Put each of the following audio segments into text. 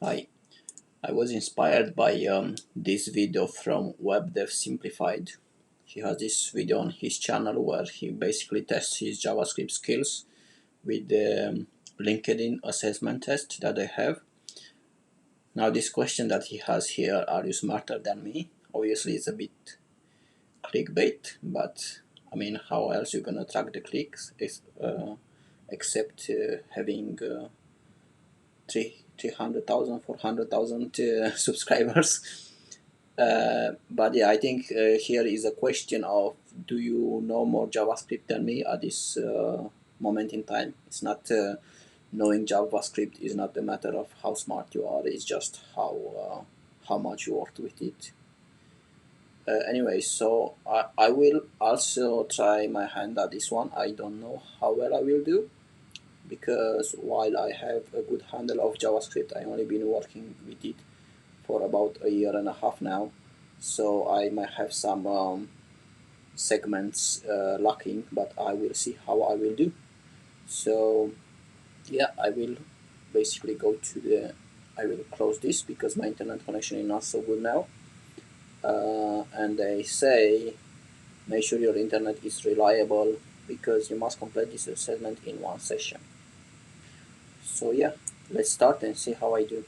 Hi, I was inspired by this video from Web Dev Simplified. He has this video on his channel where he basically tests his JavaScript skills with the LinkedIn assessment test that they have. Now this question that he has here, are you smarter than me? Obviously it's a bit clickbait, but I mean, how else you gonna track the clicks except having 300,000, 400,000 subscribers. But yeah, I think here is a question of, do you know more JavaScript than me at this moment in time? It's not knowing JavaScript is not a matter of how smart you are. It's just how much you worked with it. Anyway, so I will also try my hand at this one. I don't know how well I will do, because while I have a good handle of JavaScript, I only been working with it for about a year and a half now, so I might have some segments lacking, but I will see how I will do. So yeah, I will basically go to I will close this because my internet connection is not so good now, and they say make sure your internet is reliable because you must complete this assessment in one session. So yeah, let's start and see how I do.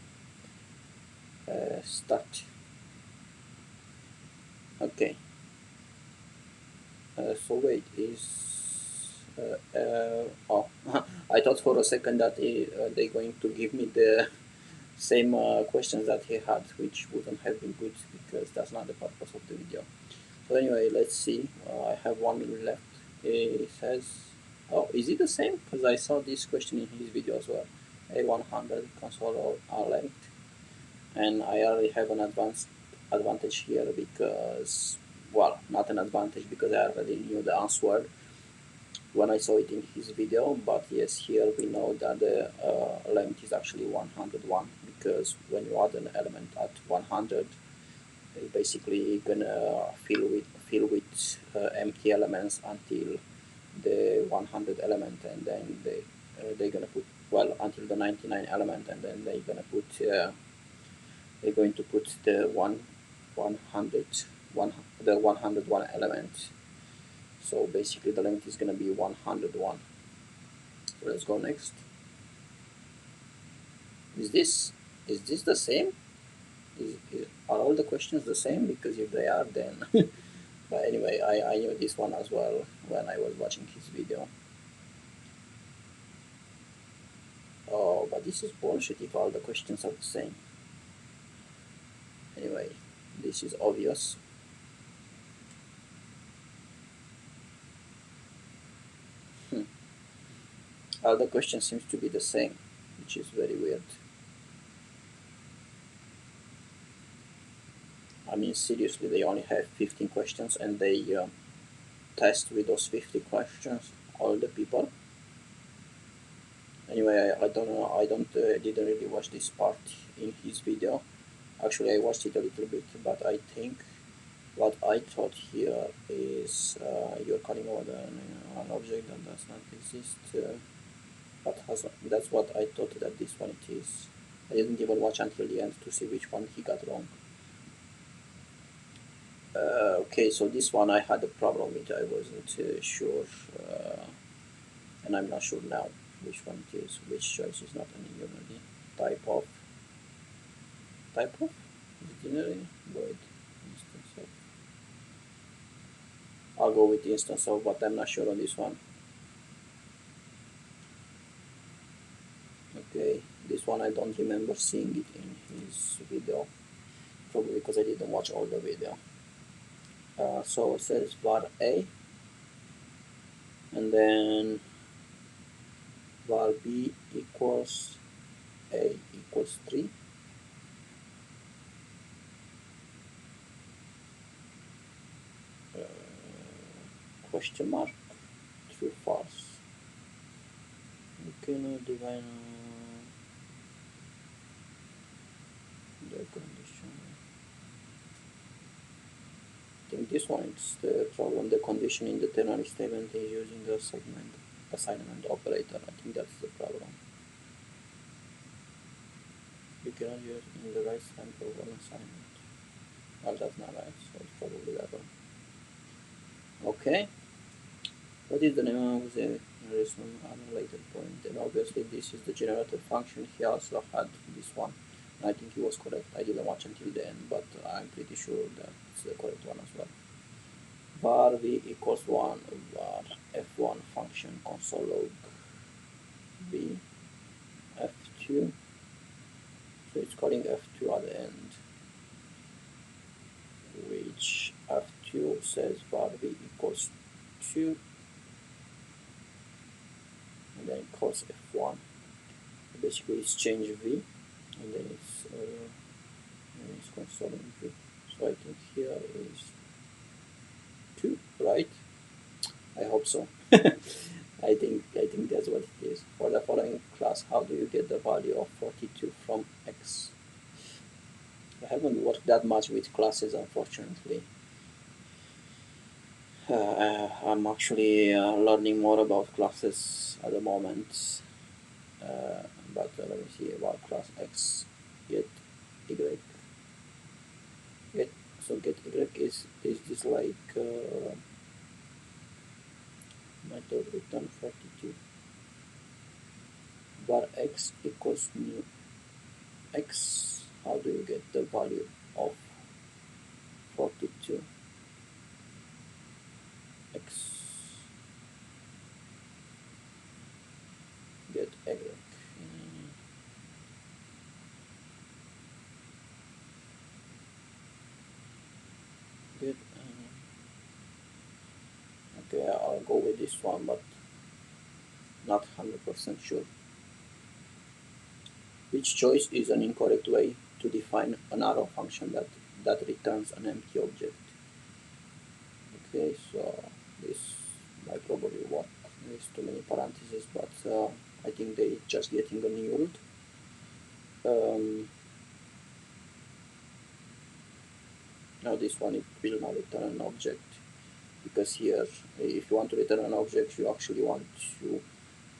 Start. Okay. So wait, oh, I thought for a second that they're going to give me the same questions that he had, which wouldn't have been good because that's not the purpose of the video. So anyway, let's see. I have 1 minute left. It says, oh, is it the same? Because I saw this question in his video as well. A100 console are length, and I already have an advantage here because, well, not an advantage because I already knew the answer when I saw it in his video. But yes, here we know that the length is actually 101, because when you add an element at 100, it's basically gonna fill with empty elements until the 100 element, and then they're gonna put, well, until the 99 element, and then they're going to put the 100 the 101 element. So basically the length is going to be 101. So let's go next. Is this the same? Are all the questions the same? Because if they are, then but anyway, I knew this one as well when I was watching his video. Oh, but this is bullshit if all the questions are the same. Anyway, this is obvious. All the questions seems to be the same, which is very weird. I mean, seriously, they only have 15 questions, and they test with those 50 questions all the people. Anyway, I don't know. I didn't really watch this part in his video. Actually, I watched it a little bit, but I think what I thought here is you're calling over an object that does not exist. But that's what I thought that this one it is. I didn't even watch until the end to see which one he got wrong. Okay, so this one I had a problem with. I wasn't sure, and I'm not sure now which one it is. Which choice is not an unity? Type of? Is it unity? Wait, instance of. I'll go with the instance of, but I'm not sure on this one. Okay, this one I don't remember seeing it in his video, probably because I didn't watch all the video. So it says var a, and then var b equals a equals 3. Question mark, true, false. Okay, now define the condition. I think this one is the problem. The condition in the ternary statement is using the assignment operator. I think that's the problem. cannot use in the right hand for one assignment. Well, that's not right, so it's probably that one. Okay. What is the name of the reason unrelated point? And obviously this is the generator function. He also had this one. I think he was correct. I didn't watch until the end, but I'm pretty sure that's the correct one as well. Var v equals 1 var f1 function console log v f2. So it's calling f2 at the end, which f2 says var v equals 2, and then it calls f1. Basically it's change v, and then it's consoling v. So I think here is 2, right? I hope so. I think that's what it is. For the following class, how do you get the value of 42 from x? I haven't worked that much with classes, unfortunately. I'm actually learning more about classes at the moment. But let me see about class x. Get y. Get y is this like method return 42. Var x equals new x. How do you get the value of 42? X get y. Get okay, I'll go with this one, but not 100% sure. Which choice is an incorrect way to define an arrow function that returns an empty object? Okay, so this might probably work. There's too many parentheses, but I think they're just getting a nulled. Now this one, it will not return an object, because here, if you want to return an object, you actually want to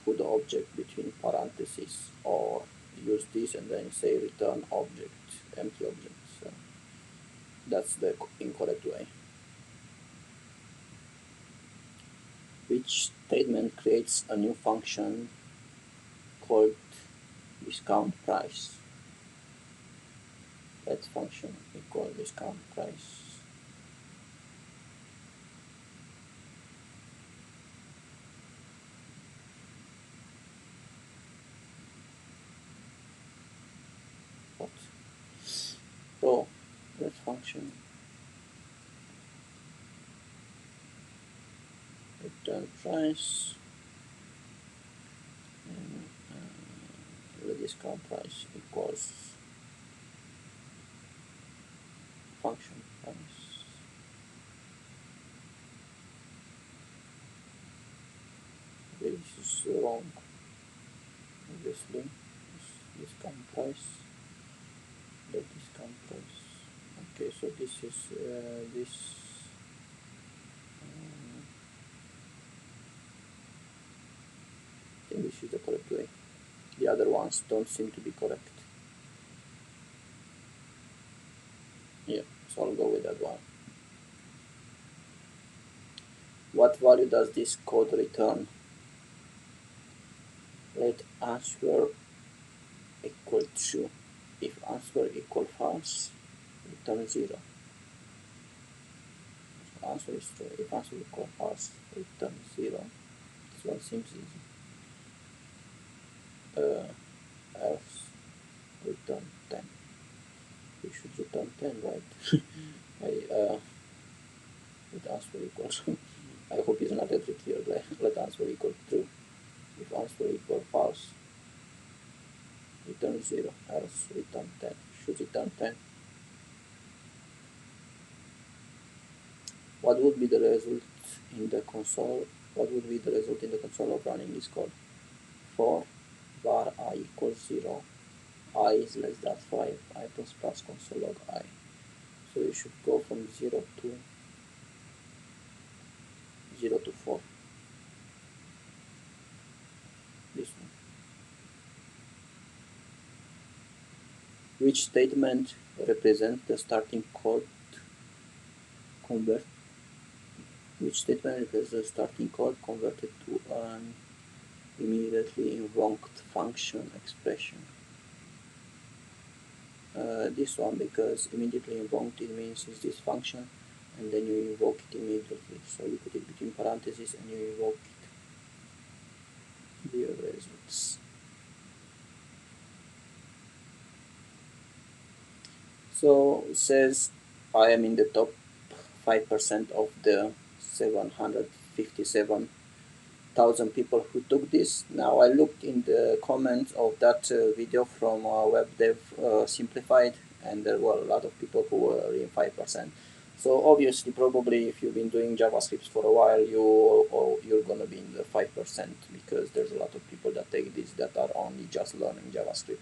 put the object between parentheses, or use this and then say return object, empty object. So that's the incorrect way. Which statement creates a new function called discount price? That function equal discount price. What? So that function return price, and the discount price equals function price. Okay, this is wrong. Obviously, this discount price, the discount price. Okay, so this is this. I think this is the correct way. The other ones don't seem to be correct. Yeah, so I'll go with that one. What value does this code return? Let answer equal true. If answer equal false, return 0. So answer is true. If answer equal false, return 0. This one seems easy. Else, return 10. We should return 10, right? Let answer equals. I hope it's not a trick here. Let answer equal true. If answer equal false, return 0. Else, return 10. Should return 10. What would be the result in the console? What would be the result in the console of running this code? For var I equals 0, I is less than 5, I plus plus console log I. So you should go from 0 to 4. This one. Which statement represents the starting code convert? Which statement represents the starting code converted to an immediately invoked function expression? This one, because immediately invoked, it means is this function, and then you invoke it immediately. So you put it between parentheses and you invoke it. Your results. So it says I am in the top 5% of the 757,000 people who took this. Now I looked in the comments of that video from WebDev Simplified, and there were a lot of people who were in 5%. So obviously, probably if you've been doing JavaScript for a while, you're gonna be in the 5%, because there's a lot of people that take this that are only just learning JavaScript.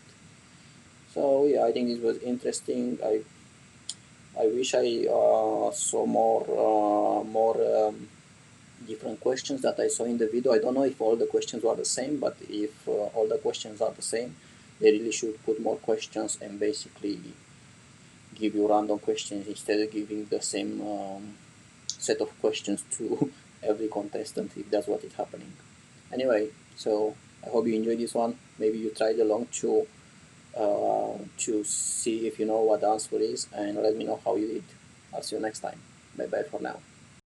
So yeah, I think this was interesting. I wish I saw more different questions that I saw in the video. I don't know if all the questions are the same, but if all the questions are the same, they really should put more questions and basically give you random questions instead of giving the same set of questions to every contestant, if that's what is happening. Anyway, so I hope you enjoyed this one. Maybe you tried along to see if you know what the answer is, and let me know how you did. I'll see you next time. Bye bye for now.